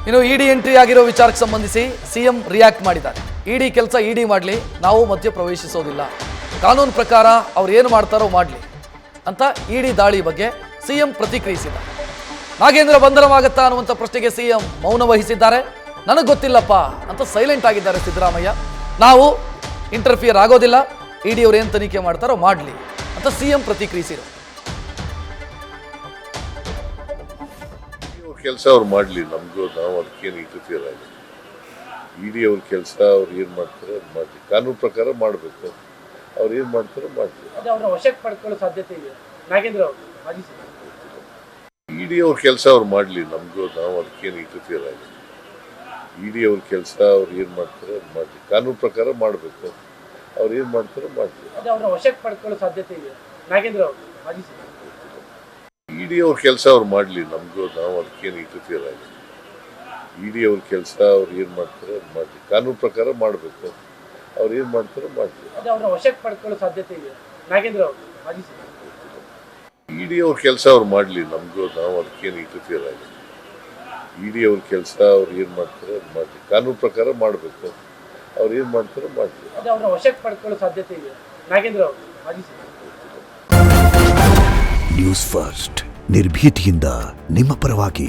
ಇನ್ನು ಇಡಿ ಎಂಟ್ರಿ ಆಗಿರೋ ವಿಚಾರಕ್ಕೆ ಸಂಬಂಧಿಸಿ ಸಿಎಂ ರಿಯಾಕ್ಟ್ ಮಾಡಿದ್ದಾರೆ. ಇಡಿ ಕೆಲಸ ಇಡಿ ಮಾಡಲಿ, ನಾವು ಮಧ್ಯ ಪ್ರವೇಶಿಸೋದಿಲ್ಲ, ಕಾನೂನು ಪ್ರಕಾರ ಅವ್ರು ಏನು ಮಾಡ್ತಾರೋ ಮಾಡಲಿ ಅಂತ ಇಡಿ ದಾಳಿ ಬಗ್ಗೆ ಸಿಎಂ ಪ್ರತಿಕ್ರಿಯಿಸಿದ್ದಾರೆ. ನಾಗೇಂದ್ರ ಬಂಧನವಾಗುತ್ತಾ ಅನ್ನುವಂಥ ಪ್ರಶ್ನೆಗೆ ಸಿಎಂ ಮೌನ ವಹಿಸಿದ್ದಾರೆ. ನನಗೆ ಗೊತ್ತಿಲ್ಲಪ್ಪ ಅಂತ ಸೈಲೆಂಟ್ ಆಗಿದ್ದಾರೆ ಸಿದ್ದರಾಮಯ್ಯ. ನಾವು ಇಂಟರ್ಫಿಯರ್ ಆಗೋದಿಲ್ಲ, ಇಡಿ ಅವ್ರು ಏನು ತನಿಖೆ ಮಾಡ್ತಾರೋ ಮಾಡಲಿ ಅಂತ ಸಿಎಂ ಪ್ರತಿಕ್ರಿಯಿಸಿದರು. ಕೆಲಸ ಅವ್ರು ಮಾಡಲಿ, ನಮಗೂ ನಾವು ಅದಕ್ಕೇನು ಇಂಟರ್ಫಿಯರ್ ಆಗಿದೆ. ಇಡಿ ಅವ್ರ ಕೆಲಸ ಅವ್ರು ಏನು ಮಾಡ್ತಾರೆ ಅದು ಮಾಡಲಿ, ಕಾನೂನು ಪ್ರಕಾರ ಮಾಡಬೇಕು, ಅವ್ರು ಏನು ಮಾಡ್ತಾರೋ ಮಾಡಲಿ. ಇಡಿ ಅವ್ರ ಕೆಲಸ ಅವ್ರು ಮಾಡಲಿ, ನಮಗೂ ನಾವು ಅದಕ್ಕೇನು ಇಂಟರ್ಫಿಯರ್ ಆಗಿದೆ. ಇಡಿ ಅವ್ರ ಕೆಲಸ ಅವ್ರು ಏನು ಮಾಡ್ತಾರೆ ಅದು ಮಾಡಲಿ, ಕಾನೂನು ಪ್ರಕಾರ ಮಾಡಬೇಕು, ಅವ್ರು ಏನು ಮಾಡ್ತಾರೋ ಮಾಡಲಿ. ಇಡಿ ಅವ್ರ ಕೆಲಸ ಅವ್ರು ಮಾಡಲಿ, ನಮಗೂ ನಾವು ಅದಕ್ಕೇನು ಇಂಟರ್ಫಿಯರ್ ಆಗಿದೆ. ಇಡಿ ಅವ್ರ ಕೆಲಸ ಅವ್ರು ಏನು ಮಾಡ್ತಾರೆ ಅದು ಮಾಡಲಿ, ಕಾನೂನು ಪ್ರಕಾರ ಮಾಡಬೇಕು, ಅವ್ರು ಏನು ಮಾಡ್ತಾರೋ ಮಾಡಲಿ. ಇಡಿ ಅವ್ರ ಕೆಲಸ ಅವ್ರು ಮಾಡಲಿ, ನಮಗೂ ನಾವು ಅದಕ್ಕೇನು ಇಂಟರ್ಫಿಯರ್ ಆಗಿದೆ. ಇಡಿ ಅವ್ರ ಕೆಲಸ ಅವ್ರು ಏನು ಮಾಡ್ತಾರೆ ಅದು ಮಾಡಲಿ, ಕಾನೂನು ಪ್ರಕಾರ ಮಾಡಬೇಕು, ಅವ್ರು ಏನು ಮಾಡ್ತಾರೋ ಮಾಡಲಿ. ನ್ಯೂಸ್ ಫಸ್ಟ್ ನಿರ್ಭೀತಿಯಿಂದ ನಿಮ್ಮ ಪರವಾಗಿ.